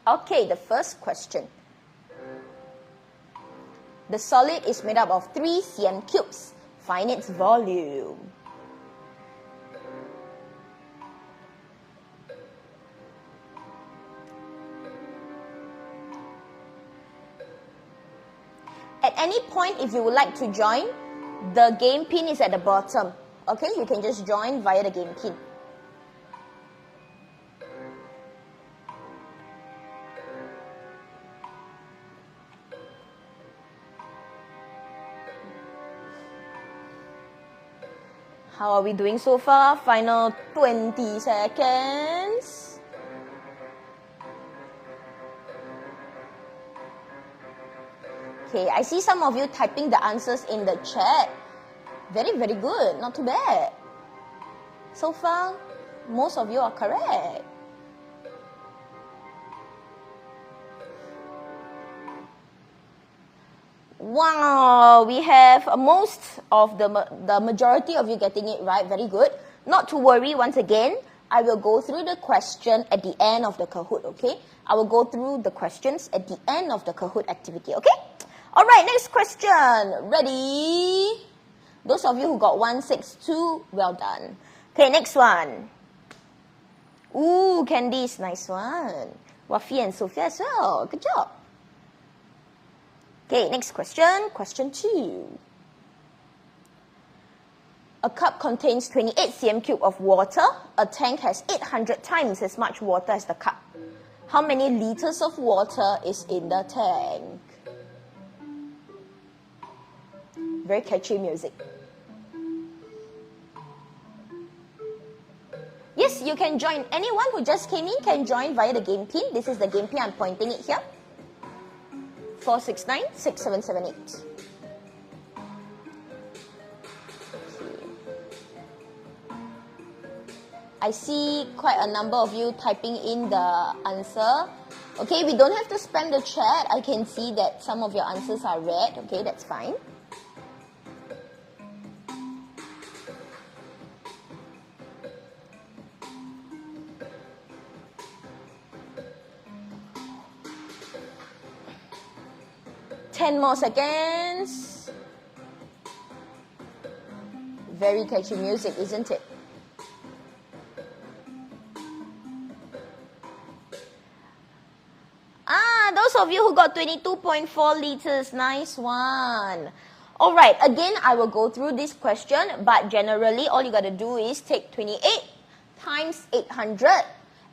Okay, the first question. The solid is made up of 3 cm cubes. Find its volume. At any point, if you would like to join, the game pin is at the bottom. Okay, you can just join via the game pin. How are we doing so far? Final 20 seconds. Okay, I see some of you typing the answers in the chat. Very, very good. Not too bad. So far, most of you are correct. Wow, we have most of the majority of you getting it right. Very good. Not to worry, once again, I will go through the question at the end of the Kahoot, okay? I will go through the questions at the end of the Kahoot activity, okay? All right, next question. Ready? Those of you who got 162, well done. Okay, next one. Ooh, Candice, nice one. Wafi and Sophia as well. Good job. Okay, next question. Question 2. A cup contains 28 cm cube of water. A tank has 800 times as much water as the cup. How many liters of water is in the tank? Very catchy music. Yes, you can join. Anyone who just came in can join via the game pin. This is the game pin. I'm pointing it here. 4696778. I see quite a number of you typing in the answer. Okay, we don't have to spam the chat. I can see that some of your answers are red. Okay, that's fine. Ten more seconds. Very catchy music, isn't it? Those of you who got 22.4 liters, nice one. All right, again, I will go through this question, but generally, all you got to do is take 28 times 800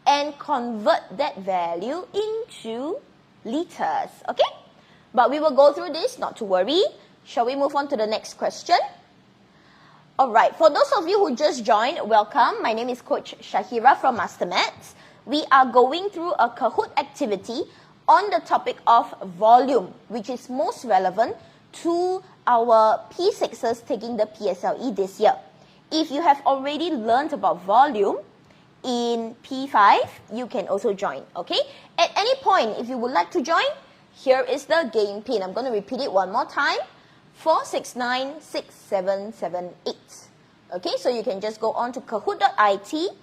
and convert that value into liters, okay? But we will go through this, not to worry. Shall we move on to the next question? All right, for those of you who just joined, welcome. My name is Coach Shahira from MasterMaths. We are going through a Kahoot activity on the topic of volume, which is most relevant to our P6s taking the PSLE this year. If you have already learned about volume in P5, you can also join, okay? At any point, if you would like to join, here is the game pin. I'm going to repeat it one more time. 4696778. Okay, so you can just go on to kahoot.it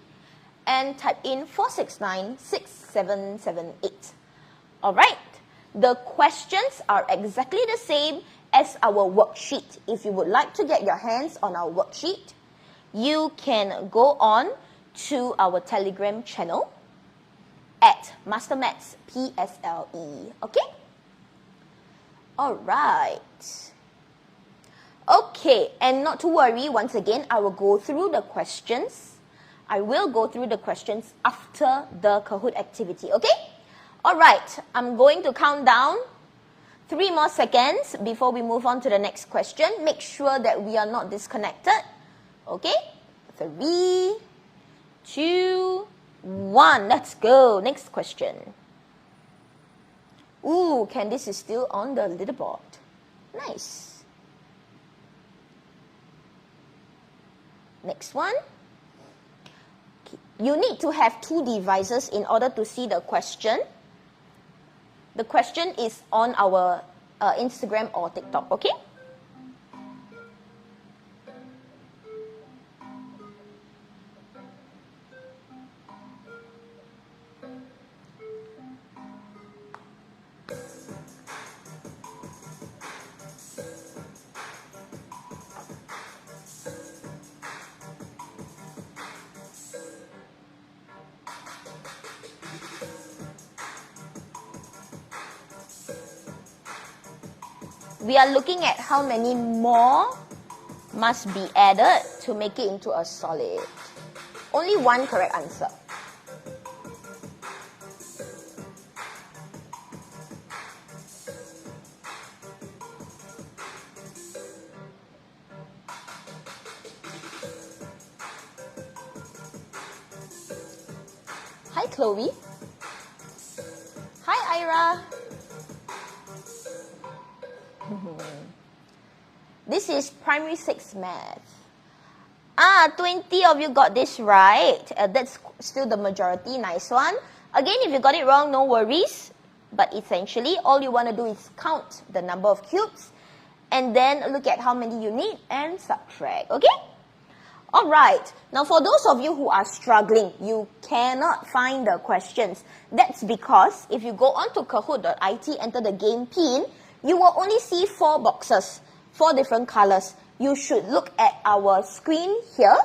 and type in 4696778. All right, the questions are exactly the same as our worksheet. If you would like to get your hands on our worksheet, you can go on to our Telegram channel at MasterMaths PSLE. Okay? All right. Okay, and not to worry, once again, I will go through the questions. I will go through the questions after the Kahoot activity, okay? All right, I'm going to count down 3 more seconds before we move on to the next question. Make sure that we are not disconnected. Okay? 3, 2, 1. Let's go. Next question. Ooh, Candice is still on the leaderboard. Nice. Next one. Okay. You need to have 2 devices in order to see the question. The question is on our Instagram or TikTok, okay? We are looking at how many more must be added to make it into a solid. Only one correct answer. Hi, Chloe. Hi, Ira. This is primary 6 math. 20 of you got this right. That's still the majority. Nice one. Again, if you got it wrong, no worries. But essentially, all you want to do is count the number of cubes and then look at how many you need and subtract. Okay? Alright, now for those of you who are struggling, you cannot find the questions. That's because if you go on to kahoot.it, enter the game pin, you will only see 4 boxes, 4 different colors. You should look at our screen here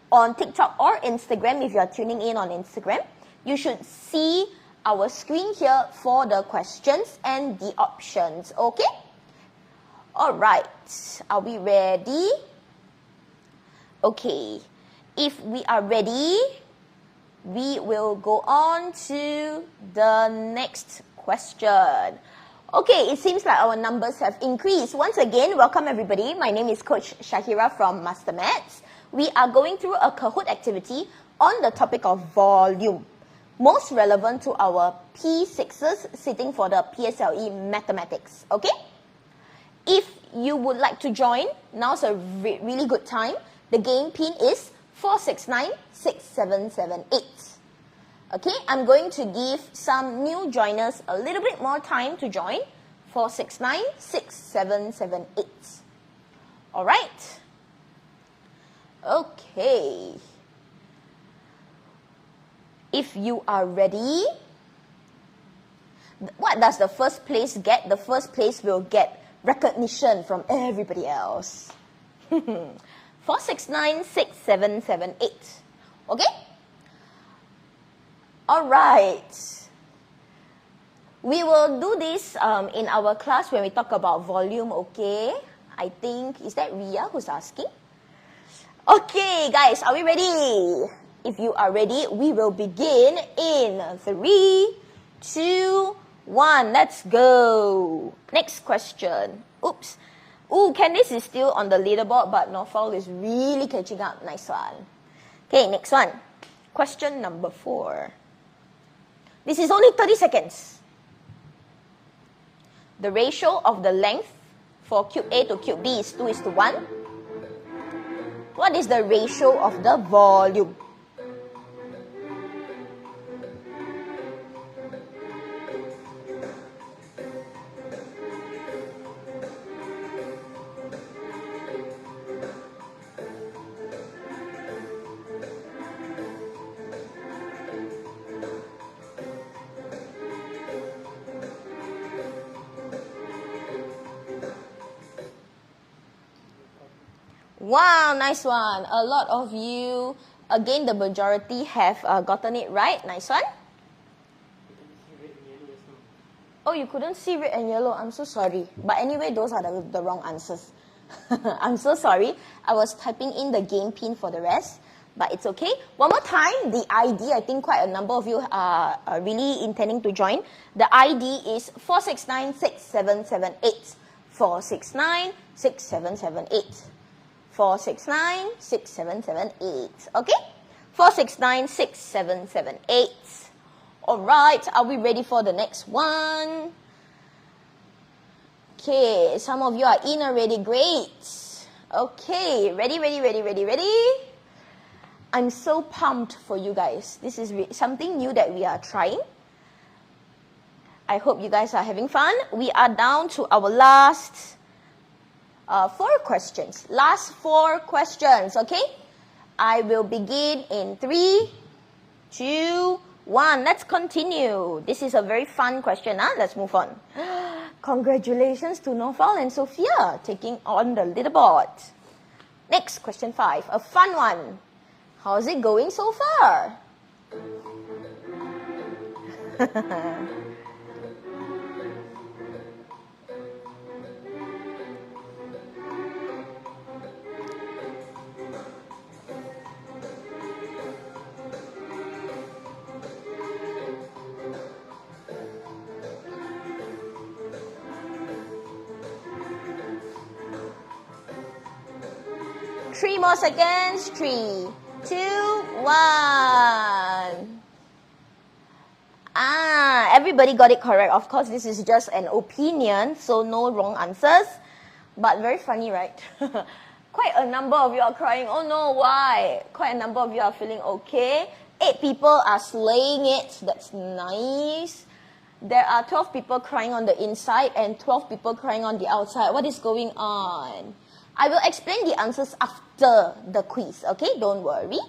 on TikTok or Instagram if you are tuning in on Instagram. You should see our screen here for the questions and the options, okay? Alright, are we ready? Okay, if we are ready, we will go on to the next question. Okay, it seems like our numbers have increased. Once again, welcome everybody. My name is Coach Shahira from MasterMaths. We are going through a Kahoot activity on the topic of volume, most relevant to our P6s sitting for the PSLE mathematics, okay? If you would like to join, now's a really good time. The game pin is 4696778. Okay, I'm going to give some new joiners a little bit more time to join. 4696778. All right. Okay. If you are ready, what does the first place get? The first place will get recognition from everybody else. 4696778. Okay? Alright. We will do this in our class when we talk about volume, okay? I think, is that Ria who's asking? Okay, guys, are we ready? If you are ready, we will begin in 3, 2, 1. Let's go. Next question. Oops. Ooh, Candice is still on the leaderboard, but Norfal is really catching up. Nice one. Okay, next one. Question number 4. This is only 30 seconds. The ratio of the length for cube A to cube B is 2:1. What is the ratio of the volume? Wow, nice one. A lot of you, again, the majority have gotten it right. Nice one. Oh, you couldn't see red and yellow. I'm so sorry. But anyway, those are the wrong answers. I'm so sorry. I was typing in the game pin for the rest, but it's okay. One more time, the ID, I think quite a number of you are really intending to join. The ID is 4696778. 4696778. 4696778. Okay? 4696778. Alright, are we ready for the next one? Okay, some of you are in already. Great. Okay, ready? I'm so pumped for you guys. This is something new that we are trying. I hope you guys are having fun. We are down to our last 4 questions. Last 4 questions, okay? I will begin in 3, 2, 1. Let's continue. This is a very fun question. Let's move on. Congratulations to Nofal and Sophia taking on the leaderboard. Next, question 5. A fun one. How's it going so far? 3 more seconds. 3, 2, 1. Everybody got it correct. Of course, this is just an opinion, so no wrong answers. But very funny, right? Quite a number of you are crying. Oh no, why? Quite a number of you are feeling okay. 8 people are slaying it. That's nice. There are 12 people crying on the inside and 12 people crying on the outside. What is going on? I will explain the answers after the quiz, okay? Don't worry.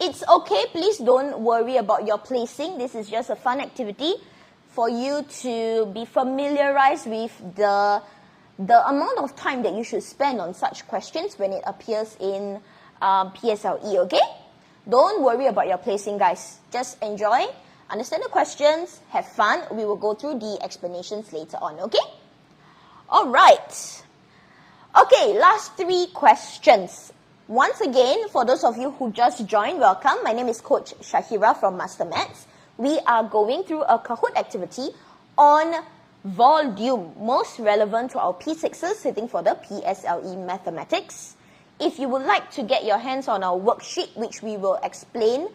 It's okay, please don't worry about your placing. This is just a fun activity for you to be familiarized with the amount of time that you should spend on such questions when it appears in PSLE, okay? Don't worry about your placing, guys. Just enjoy, understand the questions, have fun. We will go through the explanations later on, okay? All right. Okay, last 3 questions. Once again, for those of you who just joined, welcome. My name is Coach Shahira from MasterMaths. We are going through a Kahoot activity on volume, most relevant to our P6s sitting for the PSLE Mathematics. If you would like to get your hands on our worksheet, which we will explain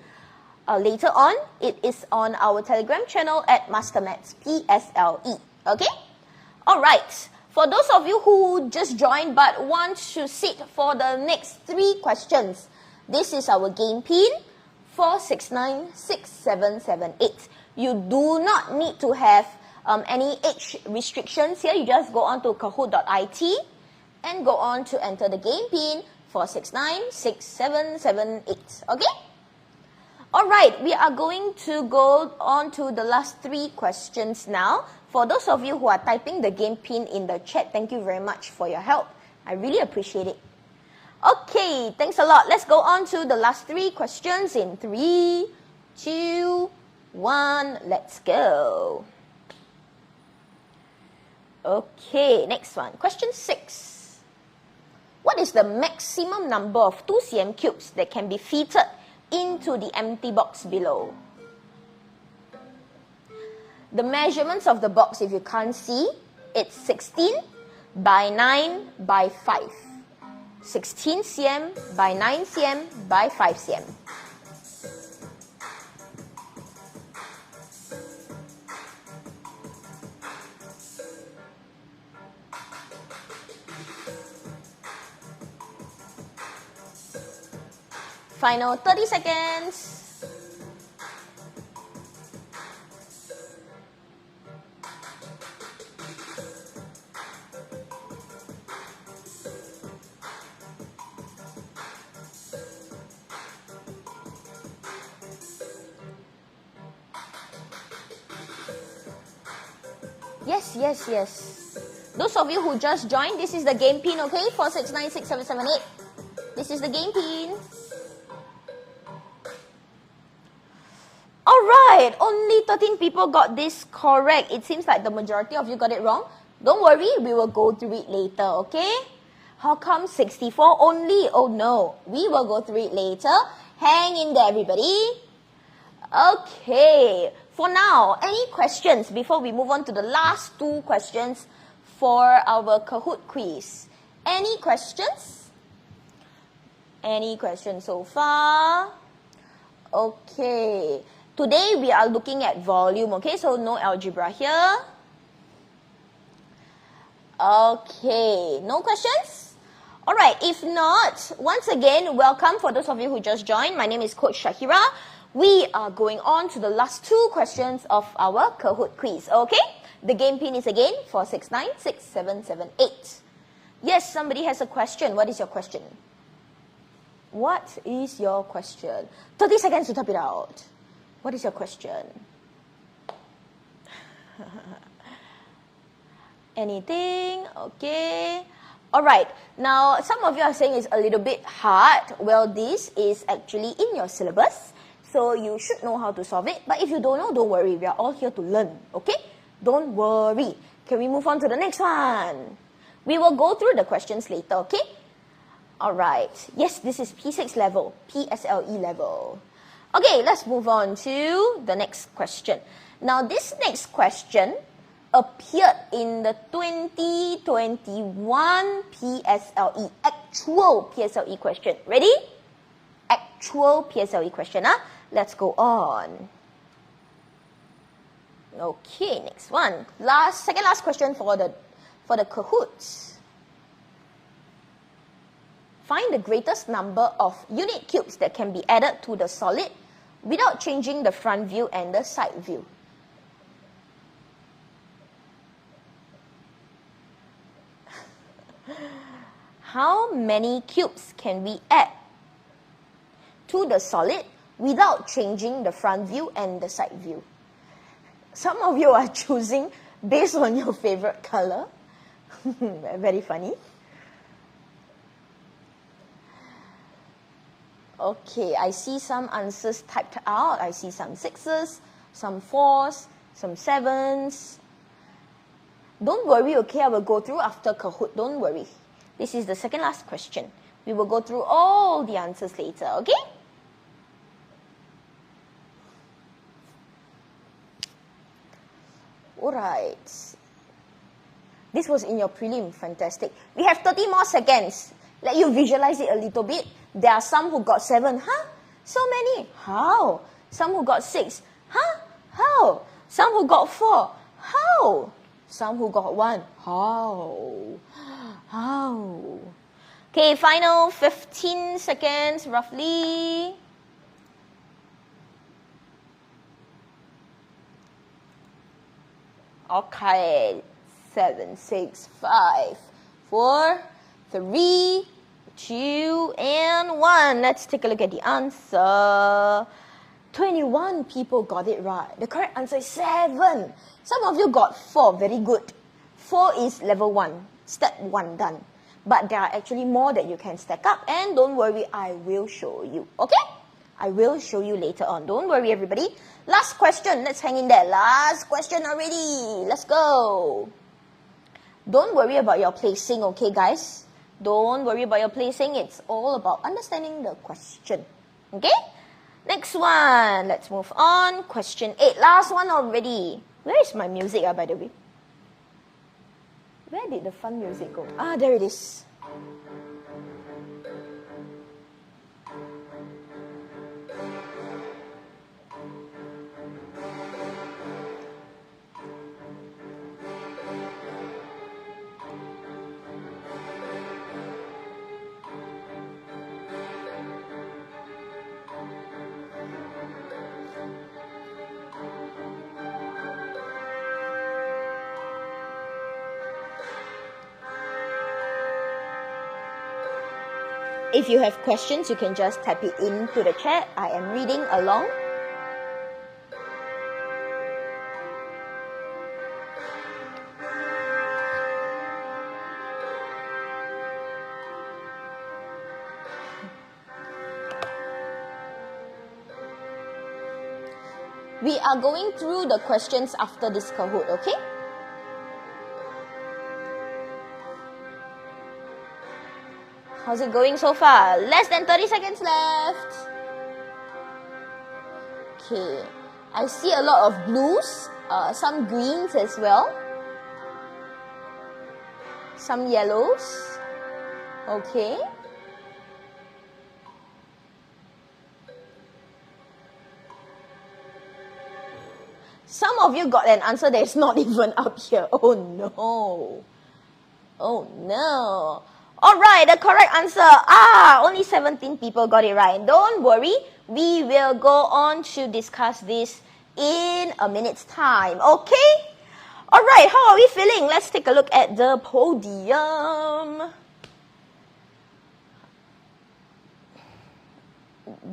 later on, it is on our Telegram channel at MasterMaths PSLE. Okay? All right. For those of you who just joined but want to sit for the next 3 questions, this is our game pin 4696778. You do not need to have any age restrictions here. You just go on to kahoot.it and go on to enter the game pin 4696778. Okay? All right, we are going to go on to the last 3 questions now. For those of you who are typing the game pin in the chat, thank you very much for your help. I really appreciate it. Okay, thanks a lot. Let's go on to the last 3 questions in 3, 2, 1. Let's go. Okay, next one. Question 6. What is the maximum number of 2 cm cubes that can be fitted into the empty box below? The measurements of the box, if you can't see, it's 16 by 9 by 5. 16 cm by 9 cm by 5 cm. Final 30 seconds. Yes. Those of you who just joined, this is the game pin, okay? 4696778. This is the game pin. Alright, only 13 people got this correct. It seems like the majority of you got it wrong. Don't worry, we will go through it later, okay? How come 64 only? Oh no, we will go through it later. Hang in there, everybody. Okay, for now, any questions before we move on to the last 2 questions for our Kahoot quiz? Any questions? Any questions so far? Okay. Today, we are looking at volume, okay? So, no algebra here. Okay. No questions? Alright, if not, once again, welcome for those of you who just joined. My name is Coach Shahira. We are going on to the last 2 questions of our Kahoot quiz, okay? The game pin is again 4696778. Yes, somebody has a question. What is your question? What is your question? 30 seconds to type it out. What is your question? Anything? Okay. Alright. Now, some of you are saying it's a little bit hard. Well, this is actually in your syllabus. So you should know how to solve it. But if you don't know, don't worry. We are all here to learn. Okay? Don't worry. Can we move on to the next one? We will go through the questions later. Okay? Alright. Yes, this is P6 level. PSLE level. Okay, let's move on to the next question. Now, this next question, appeared in the 2021 PSLE, actual PSLE question. Ready? Actual PSLE question. Let's go on. Okay, next one. Second last question for the Kahoots. Find the greatest number of unit cubes that can be added to the solid without changing the front view and the side view. How many cubes can we add to the solid without changing the front view and the side view? Some of you are choosing based on your favorite color. Very funny. Okay, I see some answers typed out. I see some 6s, some 4s, some 7s. Don't worry, okay? I will go through after Kahoot. Don't worry. This is the second last question. We will go through all the answers later, okay? Alright. This was in your prelim. Fantastic. We have 30 more seconds. Let you visualize it a little bit. There are some who got 7. Huh? So many. How? Some who got 6. Huh? How? Some who got 4. How? Some who got 1. How? How? Okay, final 15 seconds roughly. Okay, 7, 6, 5, 4, 3, 2, and 1. Let's take a look at the answer. 21 people got it right. The correct answer is 7. Some of you got 4. Very good. 4 is level 1. Step 1 done. But there are actually more that you can stack up. And don't worry, I will show you. Okay? I will show you later on. Don't worry, everybody. Last question. Let's hang in there. Last question already. Let's go. Don't worry about your placing, okay, guys? Don't worry about your placing. It's all about understanding the question. Okay? Next one. Let's move on. Question 8. Last one already. Where is my music, by the way? Where did the fun music go? There it is. If you have questions, you can just type it into the chat. I am reading along. We are going through the questions after this Kahoot, okay? How's it going so far? Less than 30 seconds left. Okay. I see a lot of blues, some greens as well. Some yellows. Okay. Some of you got an answer that is not even up here. Oh no. Oh no. Alright, the correct answer. Only 17 people got it right. Don't worry, we will go on to discuss this in a minute's time. Okay? Alright, how are we feeling? Let's take a look at the podium.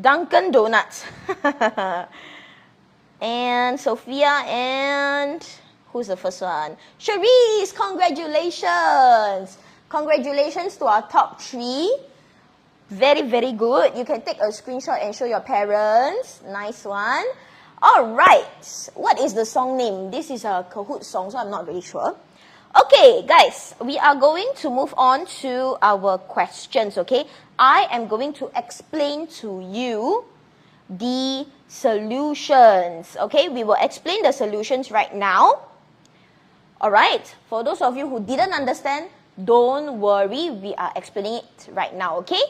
Dunkin' Donuts. And Sophia and... who's the first one? Cherise, congratulations! Congratulations to our top 3. Very, very good. You can take a screenshot and show your parents. Nice one. All right. What is the song name? This is a Kahoot song, so I'm not really sure. Okay, guys. We are going to move on to our questions, okay? I am going to explain to you the solutions, okay? We will explain the solutions right now. Alright, for those of you who didn't understand, don't worry, we are explaining it right now, okay?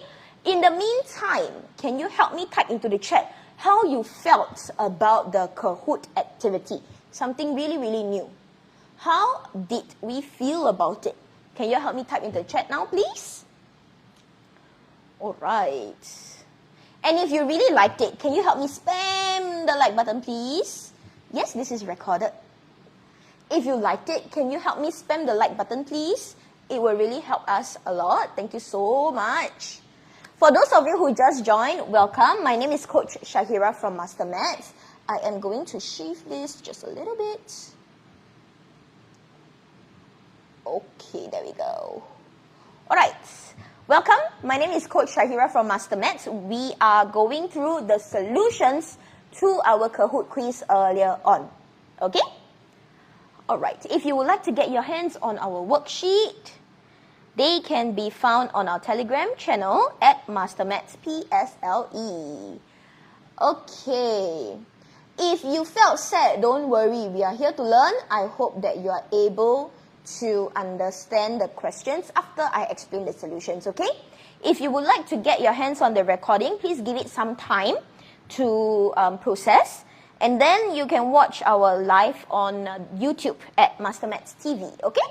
In the meantime, can you help me type into the chat how you felt about the Kahoot activity? Something really, really new. How did we feel about it? Can you help me type into the chat now, please? Alright. And if you really liked it, can you help me spam the like button, please? Yes, this is recorded. If you liked it, can you help me spam the like button, please? It will really help us a lot. Thank you so much. For those of you who just joined, welcome. My name is Coach Shahira from MasterMaths. I am going to shift this just a little bit. Okay, there we go. All right. Welcome. My name is Coach Shahira from MasterMaths. We are going through the solutions to our Kahoot quiz earlier on. Okay? All right. If you would like to get your hands on our worksheet, they can be found on our Telegram channel at MasterMaths PSLE. Okay. If you felt sad, don't worry. We are here to learn. I hope that you are able to understand the questions after I explain the solutions, okay? If you would like to get your hands on the recording, please give it some time to process. And then you can watch our live on YouTube at MasterMathsTV, okay?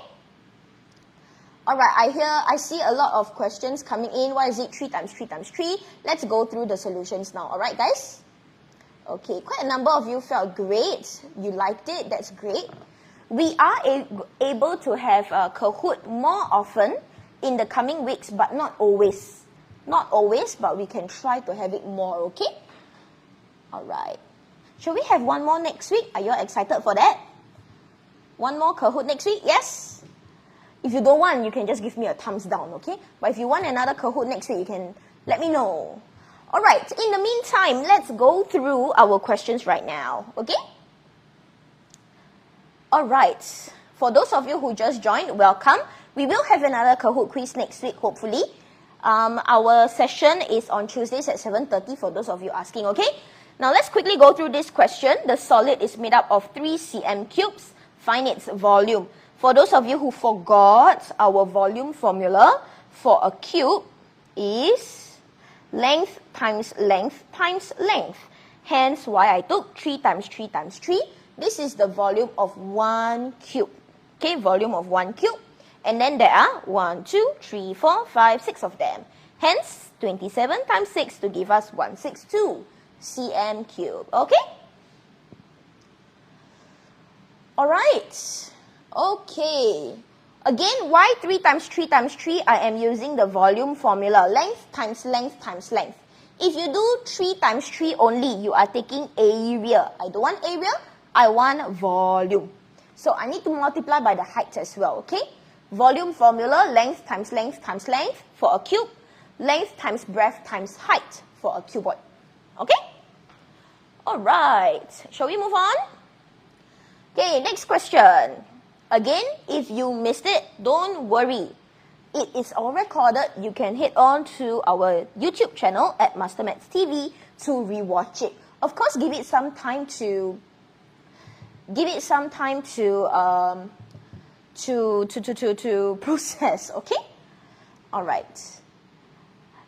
Alright, I see a lot of questions coming in. Why is it 3 times 3 times 3? Let's go through the solutions now, alright guys? Okay, quite a number of you felt great. You liked it, that's great. We are able to have Kahoot more often in the coming weeks, but not always. Not always, but we can try to have it more, okay? Alright. Shall we have one more next week? Are you all excited for that? One more Kahoot next week? Yes? If you don't want, you can just give me a thumbs down, okay? But if you want another Kahoot next week, you can let me know. Alright, in the meantime, let's go through our questions right now, okay? Alright, for those of you who just joined, welcome. We will have another Kahoot quiz next week, hopefully. Our session is on Tuesdays at 7:30 for those of you asking, okay? Now let's quickly go through this question. The solid is made up of 3 cm cubes. Find its volume. For those of you who forgot, our volume formula for a cube is length times length times length. Hence why I took 3 times 3 times 3. This is the volume of 1 cube. Okay, volume of 1 cube. And then there are 1, 2, 3, 4, 5, 6 of them. Hence, 27 times 6 to give us 162 cm cube. Okay? Alright. Okay. Again, why 3 times 3 times 3? I am using the volume formula. Length times length times length. If you do 3 times 3 only, you are taking area. I don't want area. I want volume. So I need to multiply by the height as well, okay? Volume formula, length times length times length for a cube. Length times breadth times height for a cuboid. Okay? Alright. Shall we move on? Okay, next question. Again, if you missed it, don't worry. It is all recorded. You can head on to our YouTube channel at MasterMathsTV to rewatch it. Of course, give it some time to process, okay? All right.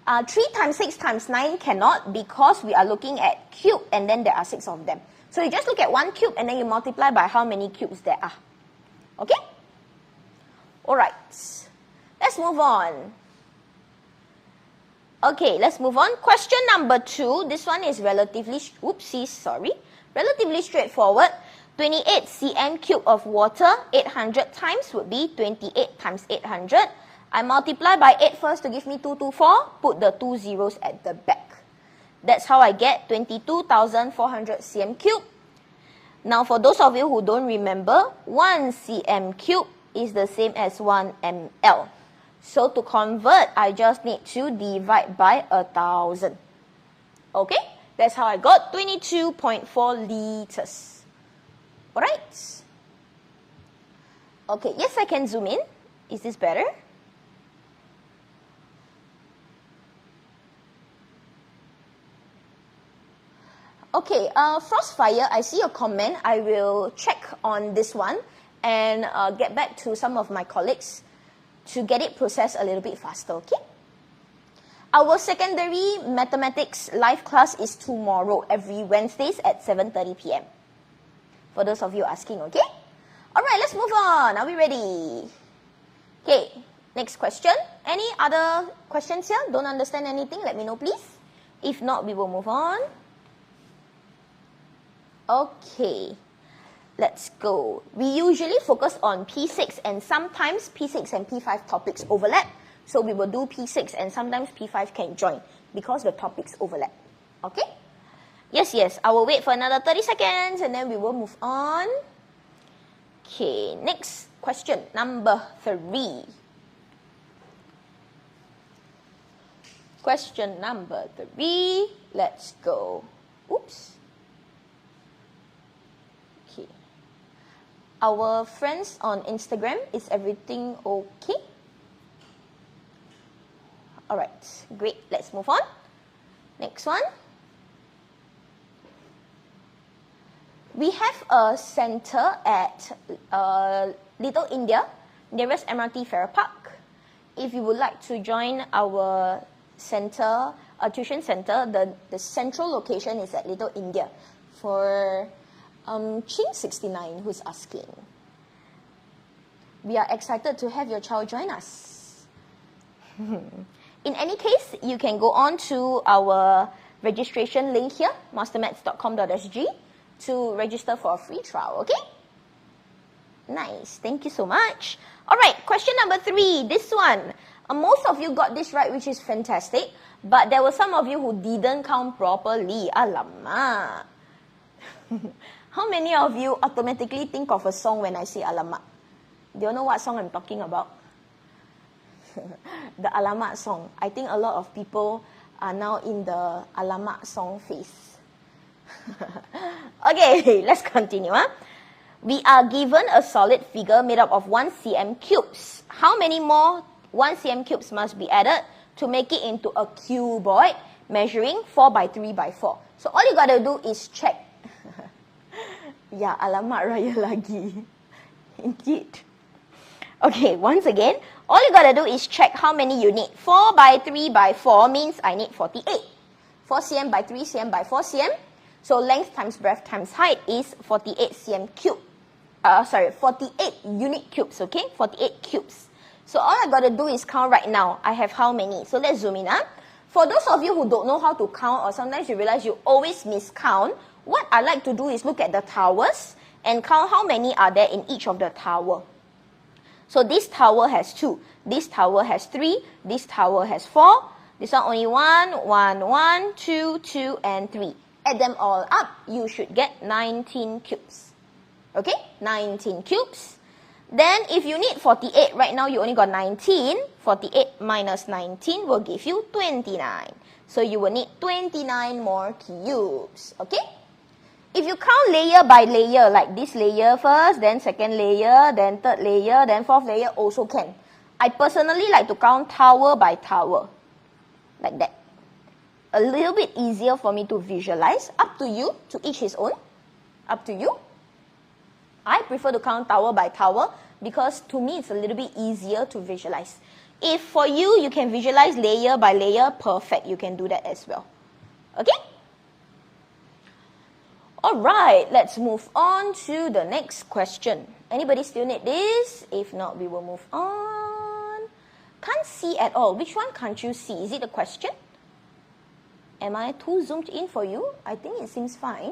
3 times 6 times 9 cannot because we are looking at cube and then there are 6 of them. So you just look at 1 cube and then you multiply by how many cubes there are. Okay? All right. Let's move on. Okay, let's move on. Question number 2. This one is relatively straightforward. 28 cm cube of water, 800 times would be 28 times 800. I multiply by 8 first to give me 224. Put the 2 zeros at the back. That's how I get 22,400 cm cube. Now, for those of you who don't remember, 1 cm cube is the same as 1 ml. So to convert, I just need to divide by 1,000. Okay? That's how I got 22.4 liters. Alright. Okay, yes, I can zoom in. Is this better? Okay, Frostfire, I see your comment. I will check on this one and get back to some of my colleagues to get it processed a little bit faster, okay? Our secondary mathematics live class is tomorrow, every Wednesdays at 7:30 p.m. For those of you asking, okay? All right, let's move on. Are we ready? Okay, next question. Any other questions here? Don't understand anything? Let me know, please. If not, we will move on. Okay, let's go. We usually focus on P6 and sometimes P6 and P5 topics overlap. So we will do P6 and sometimes P5 can join because the topics overlap. Okay? Yes, I will wait for another 30 seconds and then we will move on. Okay, next question, number 3. Question number 3, let's go. Oops. Okay. Our friends on Instagram, is everything okay? Alright, great. Let's move on. Next one. We have a center at Little India, nearest MRT Farrer Park. If you would like to join our center, tuition center, the central location is at Little India. For Ching69 who's asking. We are excited to have your child join us. In any case, you can go on to our registration link here, mastermaths.com.sg, to register for a free trial, okay? Nice, thank you so much. All right, question number 3, this one. Most of you got this right, which is fantastic, but there were some of you who didn't count properly. Alamak. How many of you automatically think of a song when I say alamak? Do you know what song I'm talking about? The alamak song. I think a lot of people are now in the alamak song phase. Okay, let's continue. We are given a solid figure made up of 1 cm cubes. How many more 1 cm cubes must be added to make it into a cuboid measuring 4 by 3 by 4? So all you gotta do is check. Ya, alamak raya lagi. Indeed. Okay, once again, all you gotta do is check how many you need. 4 by 3 by 4 means I need 48. 4 cm by 3 cm by 4 cm. So length times breadth times height is 48 cm cube. 48 unit cubes, okay? 48 cubes. So all I gotta do is count right now. I have how many? So let's zoom in. For those of you who don't know how to count, or sometimes you realize you always miscount, what I like to do is look at the towers and count how many are there in each of the tower. So this tower has 2, this tower has 3, this tower has 4, this one only 1, 1, 1, 2, 2, and 3. Add them all up, you should get 19 cubes. Okay, 19 cubes. Then if you need 48, right now you only got 19. 48 minus 19 will give you 29. So you will need 29 more cubes. Okay? If you count layer by layer, like this layer first, then second layer, then third layer, then fourth layer, also can. I personally like to count tower by tower. Like that. A little bit easier for me to visualize. Up to you, to each his own. Up to you. I prefer to count tower by tower because to me it's a little bit easier to visualize. If for you, you can visualize layer by layer, perfect. You can do that as well. Okay? Alright, let's move on to the next question. Anybody still need this? If not, we will move on. Can't see at all. Which one can't you see? Is it a question? Am I too zoomed in for you? I think it seems fine.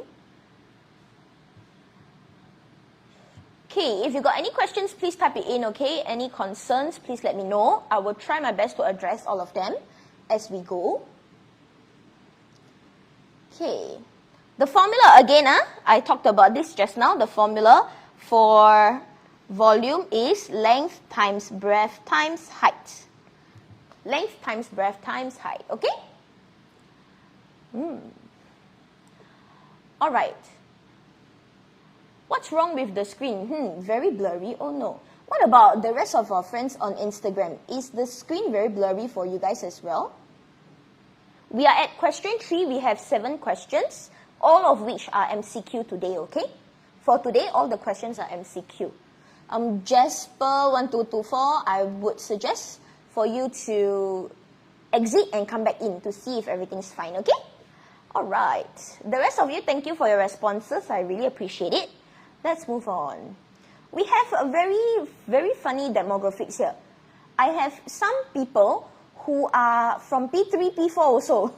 Okay, if you got any questions, please type it in, okay? Any concerns, please let me know. I will try my best to address all of them as we go. Okay. The formula again, I talked about this just now. The formula for volume is length times breadth times height. Length times breadth times height, okay? All right. What's wrong with the screen? Very blurry. Oh no. What about the rest of our friends on Instagram? Is the screen very blurry for you guys as well? We are at question 3. We have 7 questions, all of which are MCQ today, okay? For today, all the questions are MCQ. Jasper1224, I would suggest for you to exit and come back in to see if everything's fine, okay? Alright. The rest of you, thank you for your responses. I really appreciate it. Let's move on. We have a very, very funny demographics here. I have some people who are from P3, P4 also.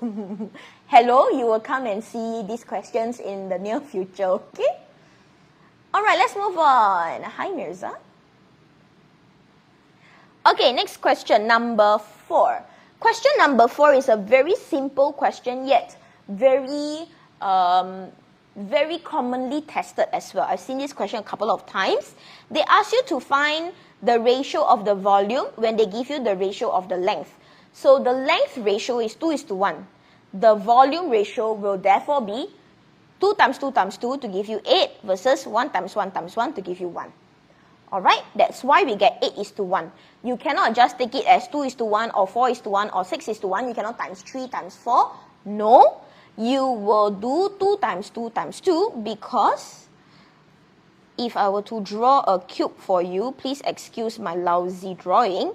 Hello, you will come and see these questions in the near future, okay? Alright, let's move on. Hi, Mirza. Okay, next question, number 4. Question number 4 is a very simple question, yet very commonly tested as well. I've seen this question a couple of times. They ask you to find the ratio of the volume when they give you the ratio of the length. So the length ratio is 2:1. The volume ratio will therefore be 2 times 2 times 2 to give you 8 versus 1 times 1 times 1 to give you 1. Alright, that's why we get 8:1. You cannot just take it as 2:1 or 4:1 or 6:1. You cannot times 3 times 4. No, you will do 2 times 2 times 2 because if I were to draw a cube for you, please excuse my lousy drawing.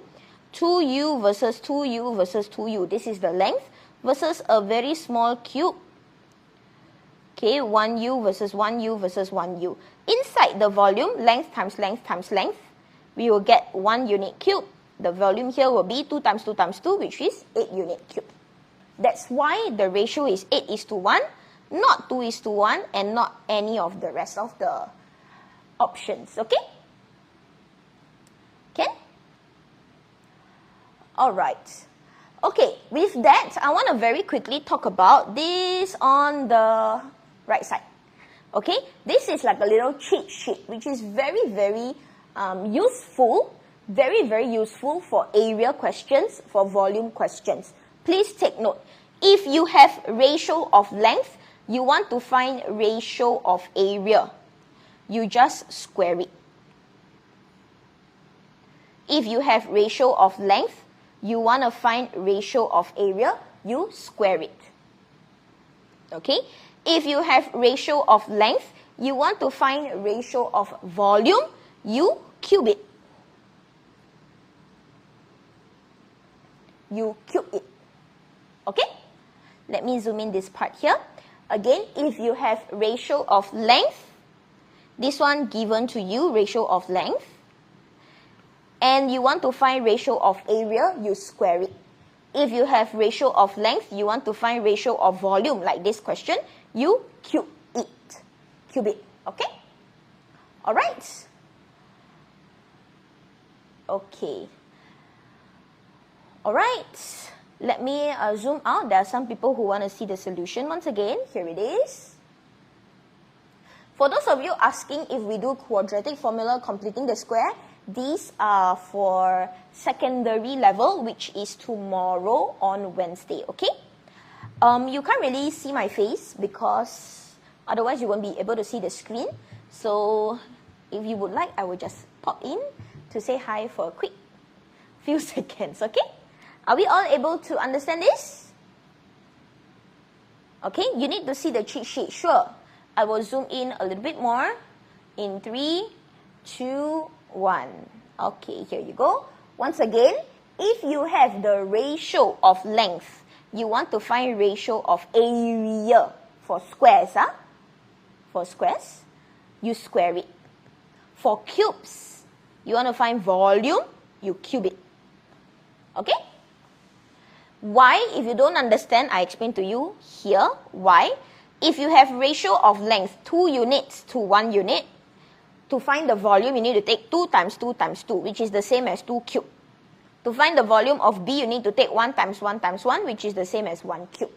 2u versus 2u versus 2u. This is the length versus a very small cube. Okay, 1u versus 1u versus 1u. Inside the volume, length times length times length, we will get 1 unit cube. The volume here will be 2 times 2 times 2, which is 8 unit cube. That's why the ratio is 8:1, not 2:1, and not any of the rest of the options, okay? Okay? Alright. Okay, with that, I want to very quickly talk about this on the right side. Okay, this is like a little cheat sheet, which is very, very useful, very, very useful for area questions, for volume questions. Please take note. If you have ratio of length, you want to find ratio of area. You just square it. If you have ratio of length, you want to find ratio of area, you square it. Okay? If you have ratio of length, you want to find ratio of volume, you cube it. You cube it. Okay? Let me zoom in this part here. Again, if you have ratio of length, this one given to you, ratio of length, and you want to find ratio of area, you square it. If you have ratio of length, you want to find ratio of volume, like this question, you cube it. Cube it, okay? Alright? Okay. Alright. Let me zoom out. There are some people who want to see the solution once again. Here it is. For those of you asking if we do quadratic formula completing the square, these are for secondary level, which is tomorrow on Wednesday, okay? You can't really see my face because otherwise you won't be able to see the screen. So if you would like, I will just pop in to say hi for a quick few seconds, okay? Are we all able to understand this? Okay, you need to see the cheat sheet, sure. I will zoom in a little bit more in 3, 2, 1. Okay, here you go. Once again, if you have the ratio of length, you want to find ratio of area for squares, For squares, you square it. For cubes, you want to find volume, you cube it. Okay? Why? If you don't understand, I explain to you here. Why? If you have ratio of length 2 units to 1 unit, to find the volume, you need to take 2 times 2 times 2, which is the same as 2 cube. To find the volume of B, you need to take 1 times 1 times 1, which is the same as 1 cube.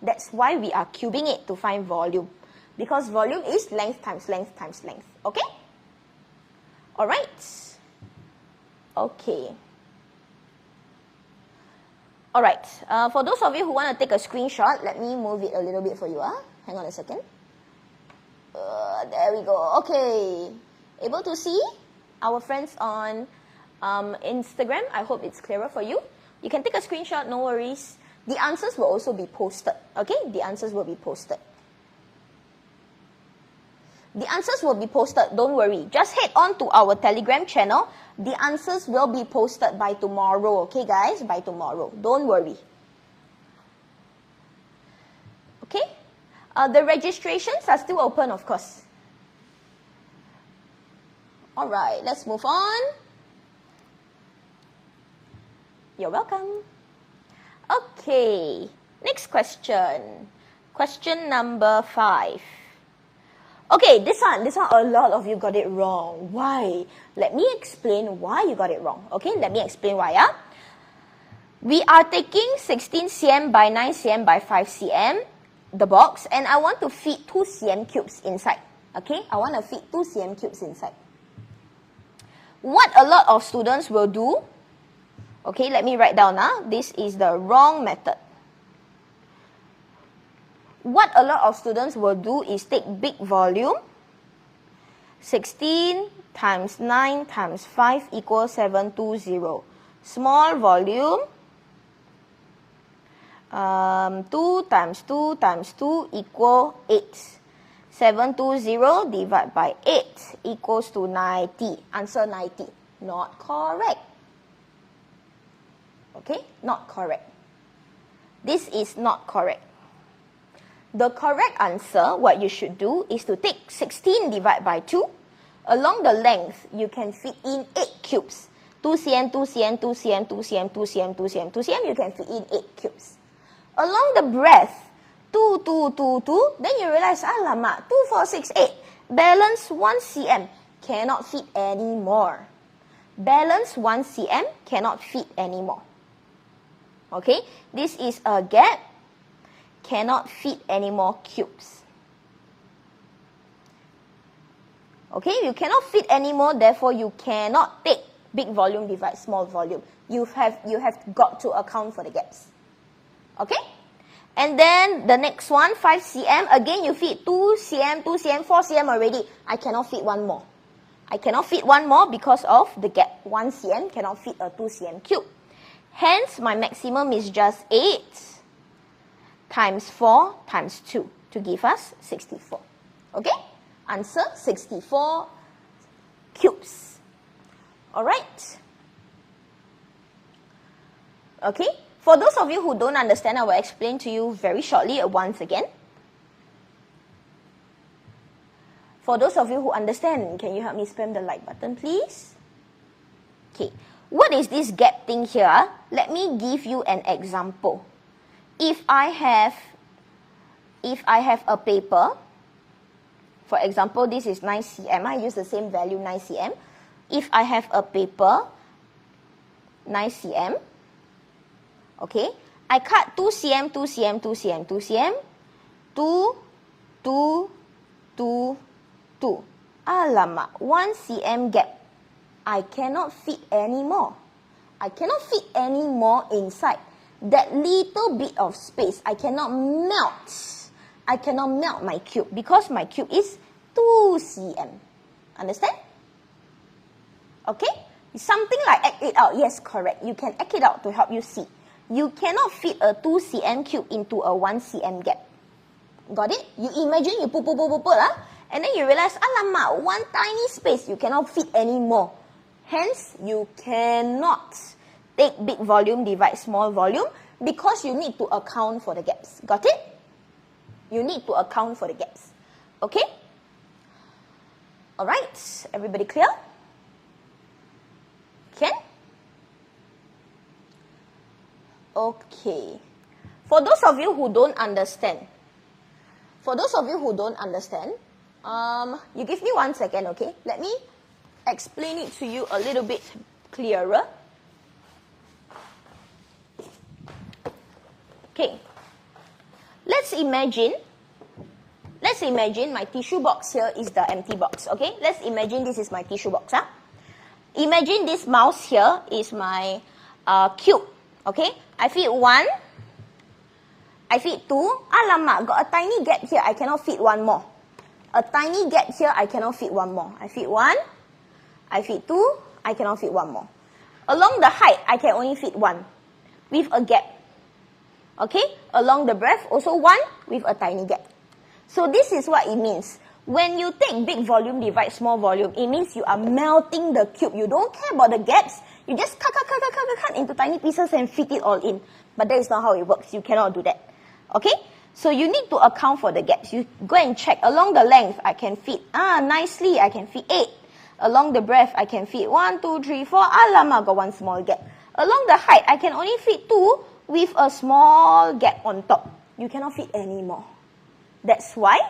That's why we are cubing it to find volume. Because volume is length times length times length. Okay? Alright. Okay. Alright. For those of you who want to take a screenshot, let me move it a little bit for you. Hang on a second. There we go. Okay. Able to see our friends on Instagram? I hope it's clearer for you. You can take a screenshot, no worries. The answers will also be posted. Okay? The answers will be posted. The answers will be posted, don't worry. Just head on to our Telegram channel. The answers will be posted by tomorrow, okay guys? By tomorrow, don't worry. Okay? The registrations are still open, of course. Alright, let's move on. You're welcome. Okay, next question. Question number 5. Okay, this one, a lot of you got it wrong. Why? Let me explain why you got it wrong. Okay, let me explain why. We are taking 16 cm by 9 cm by 5 cm, the box, and I want to fit 2 cm cubes inside. Okay, I want to fit 2 cm cubes inside. What a lot of students will do, okay, let me write down now. This is the wrong method. What a lot of students will do is take big volume, 16 times 9 times 5 equals 720. Small volume, 2 times 2 times 2 equal 8. 720 divided by 8 equals to 90. Answer 90. Not correct. Okay, not correct. This is not correct. The correct answer, what you should do, is to take 16 divided by 2. Along the length, you can fit in 8 cubes. 2 cm, 2 cm, 2 cm, 2 cm, 2 cm, 2 cm, 2 cm, you can fit in 8 cubes. Along the breadth, 2, 2, 2, 2, then you realize, alamak, 2, 4, 6, 8. Balance 1 cm, cannot fit anymore. Balance 1 cm, cannot fit anymore. Okay, this is a gap. Cannot fit any more cubes. Okay, you cannot fit anymore, therefore you cannot take big volume divide small volume. You have got to account for the gaps. Okay? And then the next one, 5 cm, again you fit 2 cm, 2 cm, 4 cm already. I cannot fit one more. I cannot fit one more because of the gap. 1 cm cannot fit a 2 cm cube. Hence, my maximum is just 8 times 4 times 2 to give us 64. Okay? Answer 64 cubes. Alright? Okay? For those of you who don't understand, I will explain to you very shortly once again. For those of you who understand, can you help me spam the like button, please? Okay. What is this gap thing here? Let me give you an example. If I have a paper, for example, this is 9 cm. I use the same value, 9 cm. If I have a paper, 9 cm, okay, I cut 2 cm, 2 cm, 2 cm, 2 cm, 2, 2, 2, 2. Alamak, 1 cm gap. I cannot fit any more. I cannot fit any more inside. That little bit of space, I cannot melt. I cannot melt my cube because my cube is 2 cm. Understand? Okay? Something like act it out. Yes, correct. You can act it out to help you see. You cannot fit a 2 cm cube into a 1 cm gap. Got it? You imagine you put, and then you realize, alamak, one tiny space, you cannot fit any more. Hence, you cannot take big volume, divide small volume, because you need to account for the gaps. Got it? You need to account for the gaps. Okay? Alright, everybody clear? Can? Okay. For those of you who don't understand, you give me 1 second, okay? Let me explain it to you a little bit clearer. Okay. Let's imagine my tissue box here is the empty box, okay? Let's imagine this is my tissue box, huh? Imagine this mouse here is my cube, okay? I fit 1, I fit 2, alamak, got a tiny gap here, I cannot fit one more. A tiny gap here, I cannot fit one more. I fit 1, I fit 2, I cannot fit one more. Along the height, I can only fit 1 with a gap. Okay? Along the breadth, also 1 with a tiny gap. So this is what it means. When you take big volume divide small volume, it means you are melting the cube. You don't care about the gaps. You just cut into tiny pieces and fit it all in. But that is not how it works. You cannot do that. Okay? So you need to account for the gaps. You go and check. Along the length, I can fit. Nicely, I can fit 8. Along the breadth, I can fit 1, 2, 3, 4. Alamak, got one small gap. Along the height, I can only fit 2 with a small gap on top. You cannot fit any more. That's why,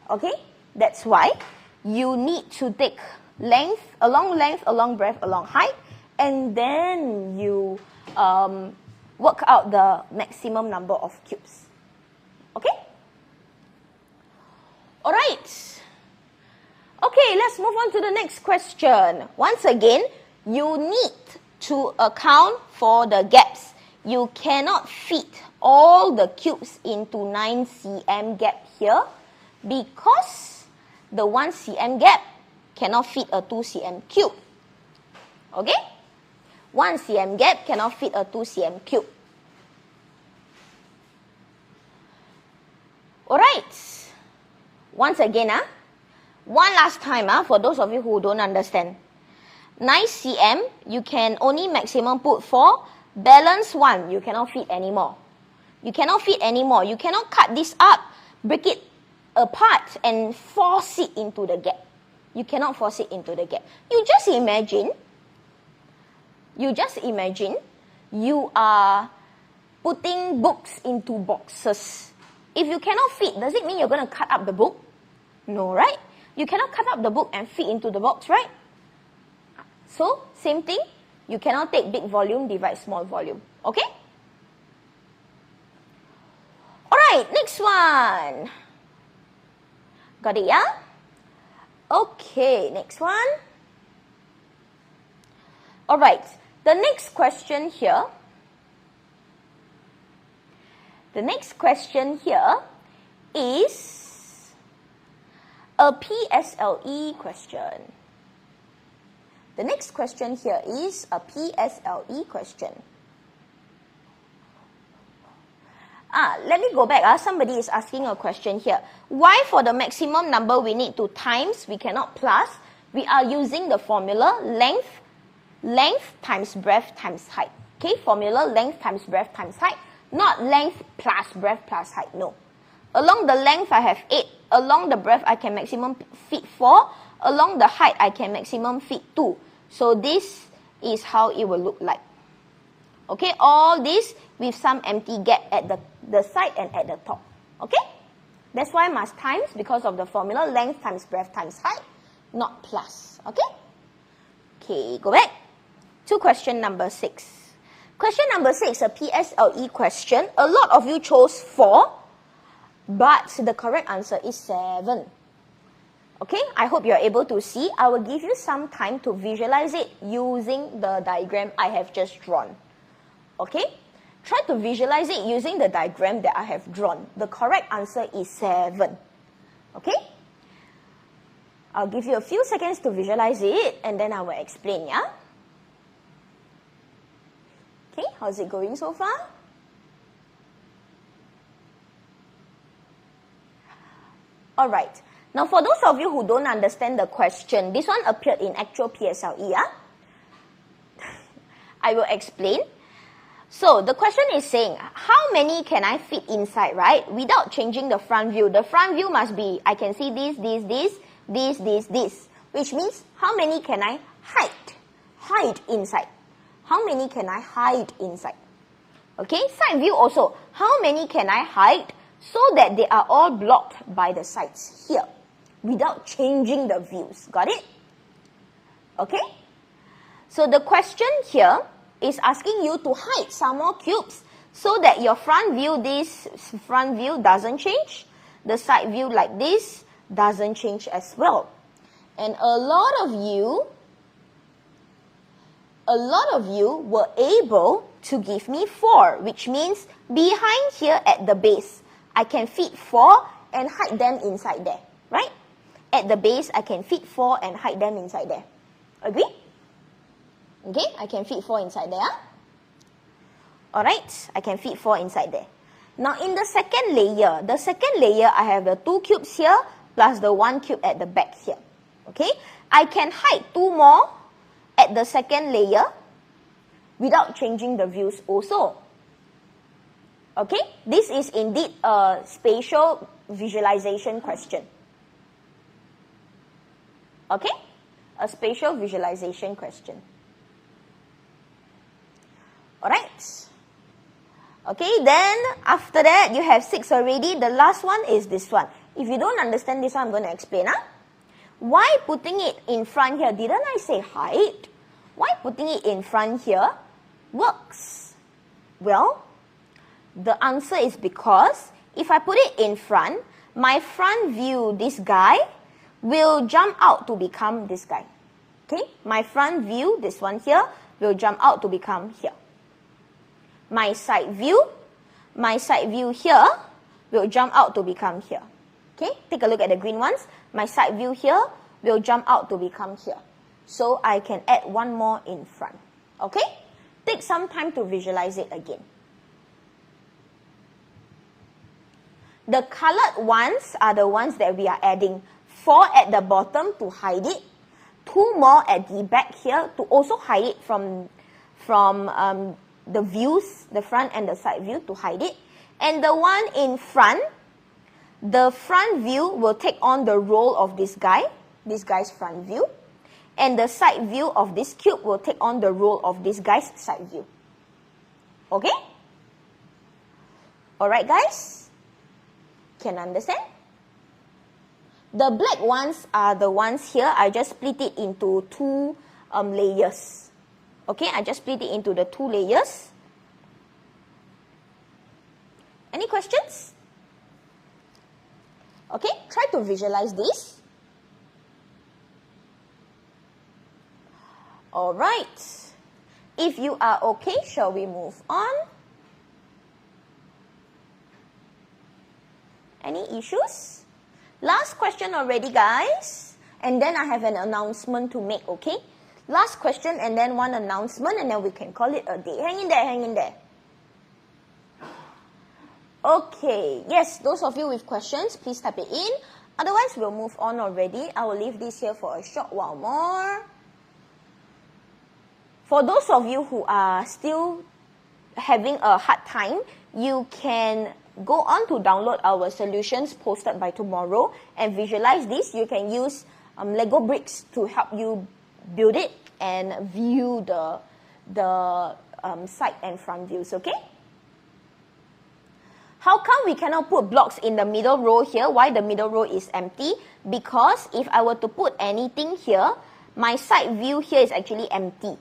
okay, that's why you need to take length, along breadth, along height, and then you work out the maximum number of cubes. Okay? Alright. Okay, let's move on to the next question. Once again, you need to account for the gaps. You cannot fit all the cubes into 9 cm gap here because the 1 cm gap cannot fit a 2 cm cube. Okay? 1 cm gap cannot fit a 2 cm cube. Alright. Once again, one last time, for those of you who don't understand. 9 cm, you can only maximum put 4. Balance 1, you cannot fit anymore. You cannot fit anymore. You cannot cut this up, break it apart, and force it into the gap. You cannot force it into the gap. You just imagine you are putting books into boxes. If you cannot fit, does it mean you're going to cut up the book? No, right? You cannot cut up the book and fit into the box, right? So, same thing. You cannot take big volume, divide small volume. Okay? Alright, next one. Got it, yeah? Okay, next one. Alright, the next question here. The next question here is a PSLE question. The next question here is a PSLE question. Let me go back. Somebody is asking a question here. Why for the maximum number we need to times, we cannot plus? We are using the formula length times breadth times height. Okay, formula length times breadth times height. Not length plus breadth plus height, no. Along the length I have 8. Along the breadth I can maximum fit 4. Along the height I can maximum fit 2. So this is how it will look like. Okay, all this with some empty gap at the side and at the top. Okay? That's why must times because of the formula length times breadth times height, not plus. Okay? Okay, go back to question number 6. Question number 6, a PSLE question. A lot of you chose 4, but the correct answer is 7. Okay, I hope you're able to see. I will give you some time to visualize it using the diagram I have just drawn. Okay, try to visualize it using the diagram that I have drawn. The correct answer is 7. Okay, I'll give you a few seconds to visualize it and then I will explain, yeah? Okay, how's it going so far? Alright, now for those of you who don't understand the question, this one appeared in actual PSLE, yeah? I will explain. So, the question is saying, how many can I fit inside, right? Without changing the front view. The front view must be, I can see this, which means, how many can I hide inside? How many can I hide inside? Okay, side view also. How many can I hide so that they are all blocked by the sides here without changing the views? Got it? Okay? So the question here is asking you to hide some more cubes so that your front view, this front view doesn't change. The side view like this doesn't change as well. And a lot of you were able to give me 4, which means behind here at the base, I can fit 4 and hide them inside there, right? At the base, I can fit 4 and hide them inside there. Agree? Okay, I can fit 4 inside there. Alright, I can fit 4 inside there. Now in the second layer, I have the 2 cubes here, plus the 1 cube at the back here. Okay, I can hide 2 more at the second layer without changing the views also. Okay, this is indeed a spatial visualization question. Okay, a spatial visualization question. Alright. Okay, then after that you have 6 already. The last one is this one. If you don't understand this one, I'm going to explain. Why putting it in front here? Didn't I say height? Why putting it in front here works? Well, the answer is because if I put it in front, my front view, this guy, will jump out to become this guy. Okay, my front view, this one here, will jump out to become here. My side view here will jump out to become here. Okay, take a look at the green ones. My side view here will jump out to become here. So I can add 1 more in front. Okay, take some time to visualize it again. The colored ones are the ones that we are adding. 4 at the bottom to hide it. 2 more at the back here to also hide it from the views, the front and the side view to hide it. And the one in front, the front view will take on the role of this guy's front view. And the side view of this cube will take on the role of this guy's side view. Okay? Alright guys? Can understand? The black ones are the ones here. I just split it into 2 layers. Okay, I just split it into the 2 layers. Any questions? Okay, try to visualize this. Alright. If you are okay, shall we move on? Any issues? Last question already, guys. And then I have an announcement to make, okay? Last question and then 1 announcement and then we can call it a day. Hang in there, hang in there. Okay, yes, those of you with questions, please type it in. Otherwise, we'll move on already. I will leave this here for a short while more. For those of you who are still having a hard time, you can go on to download our solutions posted by tomorrow and visualize this. You can use Lego bricks to help you build it and view the side and front views, okay? How come we cannot put blocks in the middle row here? Why the middle row is empty? Because if I were to put anything here, my side view here is actually empty.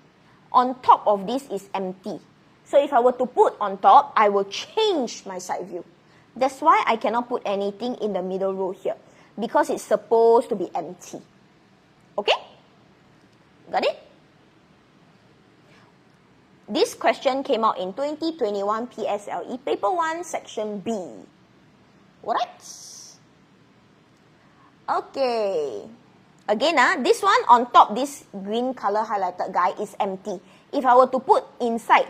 On top of this is empty. So if I were to put on top, I will change my side view. That's why I cannot put anything in the middle row here. Because it's supposed to be empty. Okay? Got it? This question came out in 2021 PSLE Paper 1, Section B. Alright? Okay. Again, this one on top, this green color highlighted guy is empty. If I were to put inside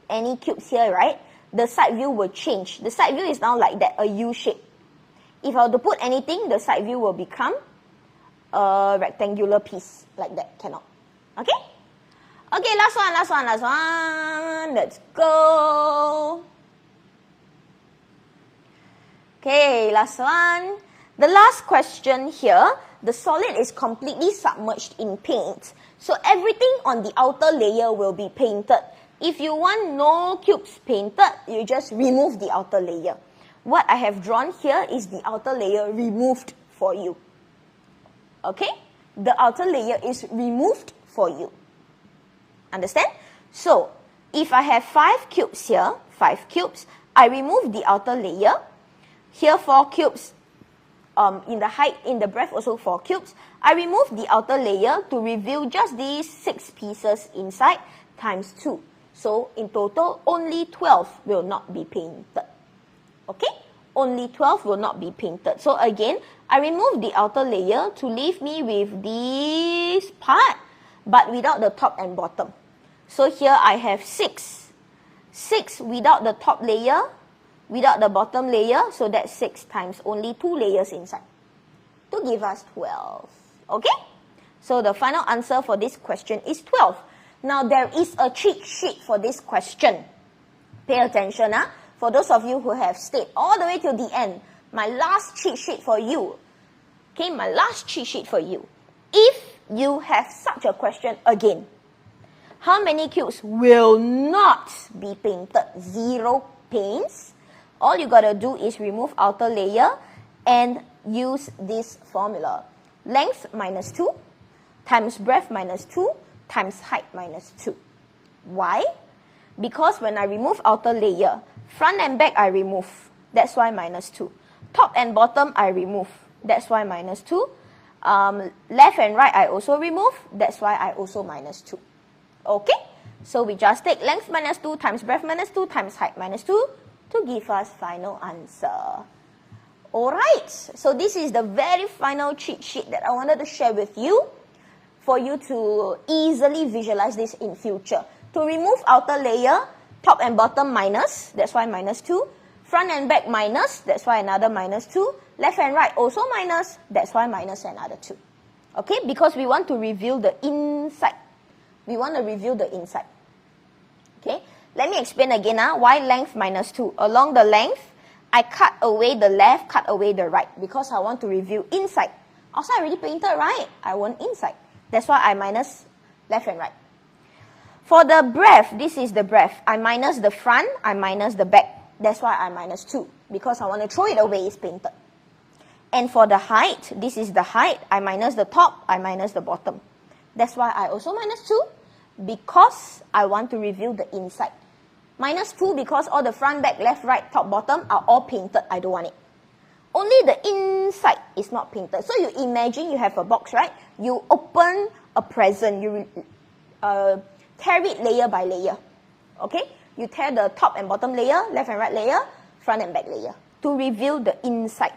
any cubes here, right, the side view will change. The side view is now like that, a U shape. If I were to put anything, the side view will become a rectangular piece, like that, cannot. Okay? Okay, last one. Let's go. Okay, last one. The last question here, the solid is completely submerged in paint. So everything on the outer layer will be painted. If you want no cubes painted, you just remove the outer layer. What I have drawn here is the outer layer removed for you. Okay? The outer layer is removed for you. Understand? So, if I have 5 cubes here, 5 cubes, I remove the outer layer. Here 4 cubes, in the height, in the breadth also 4 cubes. I remove the outer layer to reveal just these 6 pieces inside times 2. So, in total, only 12 will not be painted. Okay? Only 12 will not be painted. So, again, I remove the outer layer to leave me with this part, but without the top and bottom. So, here I have 6. 6 without the top layer, without the bottom layer, so that's 6 times only 2 layers inside. to give us 12. Okay? So the final answer for this question is 12. Now there is a cheat sheet for this question. Pay attention, huh? For those of you who have stayed all the way till the end, my last cheat sheet for you. Okay, my last cheat sheet for you. If you have such a question again, how many cubes will not be painted? 0 paints. All you gotta do is remove outer layer and use this formula. Length minus 2 times breadth minus 2 times height minus 2. Why? Because when I remove outer layer, front and back I remove. That's why minus 2. Top and bottom I remove. That's why minus 2. Left and right I also remove. That's why I also minus 2. Okay? So we just take length minus 2 times breadth minus 2 times height minus 2 to give us final answer. Alright, so this is the very final cheat sheet that I wanted to share with you for you to easily visualize this in future. To remove outer layer, top and bottom minus, that's why minus 2. Front and back minus, that's why another minus 2. Left and right also minus, that's why minus another 2. Okay, because we want to reveal the inside. We want to reveal the inside. Okay, let me explain again. Why length minus 2? Along the length, I cut away the left, cut away the right, because I want to reveal inside. Outside I already painted, right? I want inside. That's why I minus left and right. For the breadth, this is the breadth. I minus the front, I minus the back. That's why I minus 2, because I want to throw it away, it's painted. And for the height, this is the height. I minus the top, I minus the bottom. That's why I also minus 2, because I want to reveal the inside. Minus 2 because all the front, back, left, right, top, bottom are all painted. I don't want it. Only the inside is not painted. So you imagine you have a box, right? You open a present. You tear it layer by layer. Okay? You tear the top and bottom layer, left and right layer, front and back layer to reveal the inside.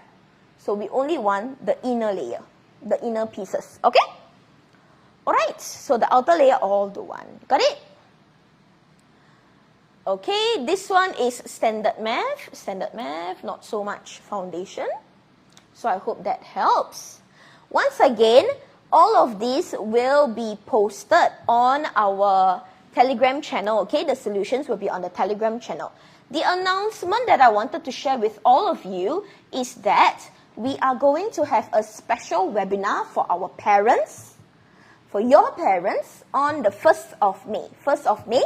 So we only want the inner layer, the inner pieces. Okay? Alright, so the outer layer all the one. Got it? Okay, this one is standard math. Standard math, not so much foundation. So I hope that helps. Once again, all of these will be posted on our Telegram channel. Okay, the solutions will be on the Telegram channel. The announcement that I wanted to share with all of you is that we are going to have a special webinar for our parents, for your parents, on the 1st of May. 1st of May.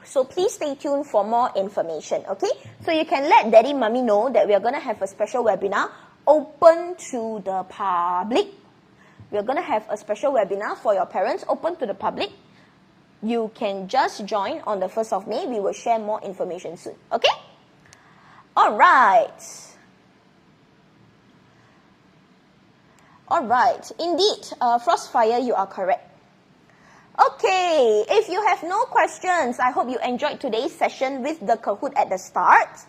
So please stay tuned for more information, okay? So you can let daddy, mommy know that we are going to have a special webinar open to the public. We are going to have a special webinar for your parents open to the public. You can just join on the 1st of May. We will share more information soon, okay? Alright. Alright, indeed, Frostfire, you are correct. Okay, if you have no questions, I hope you enjoyed today's session with the Kahoot at the start.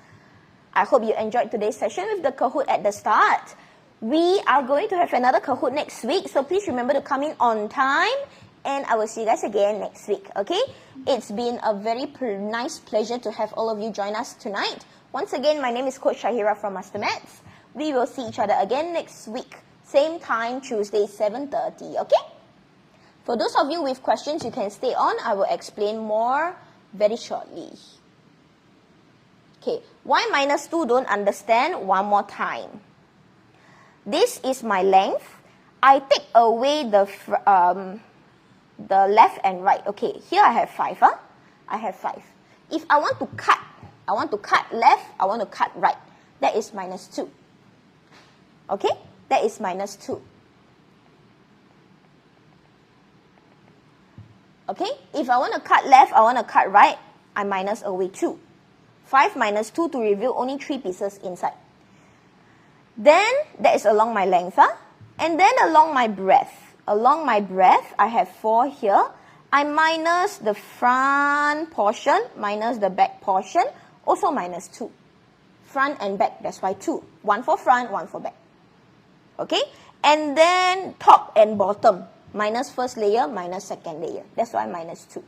I hope you enjoyed today's session with the Kahoot at the start. We are going to have another Kahoot next week, so please remember to come in on time, and I will see you guys again next week, okay? It's been a very nice pleasure to have all of you join us tonight. Once again, my name is Coach Shahira from MasterMaths. We will see each other again next week, same time, Tuesday, 7:30, okay? For those of you with questions, you can stay on. I will explain more very shortly. Okay, why minus 2 don't understand? One more time. This is my length. I take away the left and right. Okay, here I have 5. I have 5. If I want to cut left, I want to cut right. That is minus 2. Okay, that is minus 2. Okay, if I want to cut left, I want to cut right, I minus away 2. 5 minus 2 to reveal only 3 pieces inside. Then, that is along my length. And then along my breadth. Along my breadth, I have 4 here. I minus the front portion, minus the back portion, also minus 2. Front and back, that's why 2. 1 for front, 1 for back. Okay, and then top and bottom. Minus first layer, minus second layer. That's why minus 2.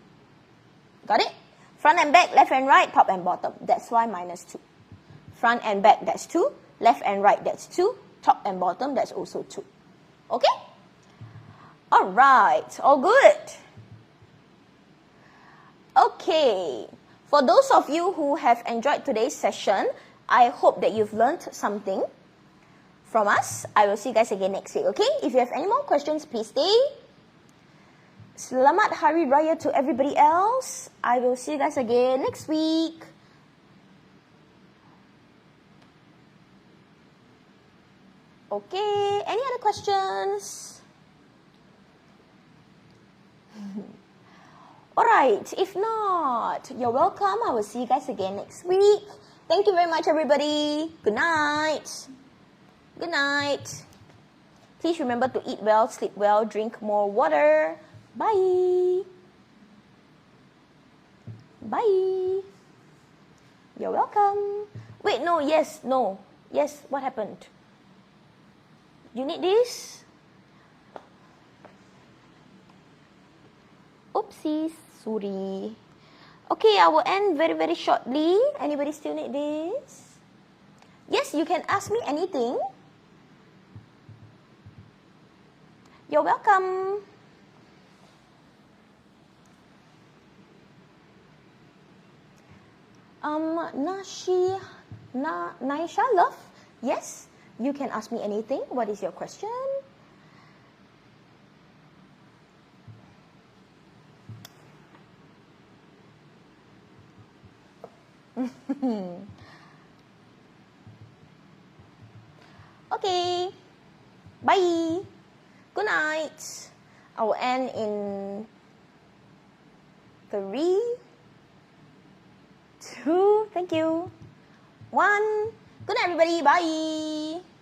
Got it? Front and back, left and right, top and bottom. That's why minus 2. Front and back, that's 2. Left and right, that's 2. Top and bottom, that's also 2. Okay? All right, all good. Okay, for those of you who have enjoyed today's session, I hope that you've learned something from us. I will see you guys again next week, okay? If you have any more questions, please stay. Selamat Hari Raya to everybody else. I will see you guys again next week. Okay, any other questions? Alright, if not, you're welcome. I will see you guys again next week. Thank you very much, everybody. Good night. Good night. Please remember to eat well, sleep well, drink more water. Bye. Bye. You're welcome. Wait, no, yes, no. Yes, what happened? You need this? Oopsies, sorry. Okay, I will end very, very shortly. Anybody still need this? Yes, you can ask me anything. You're welcome. Naisha, love? Yes, you can ask me anything. What is your question? Okay, bye. Good night. I will end in 3, 2, thank you. 1. Good night, everybody. Bye.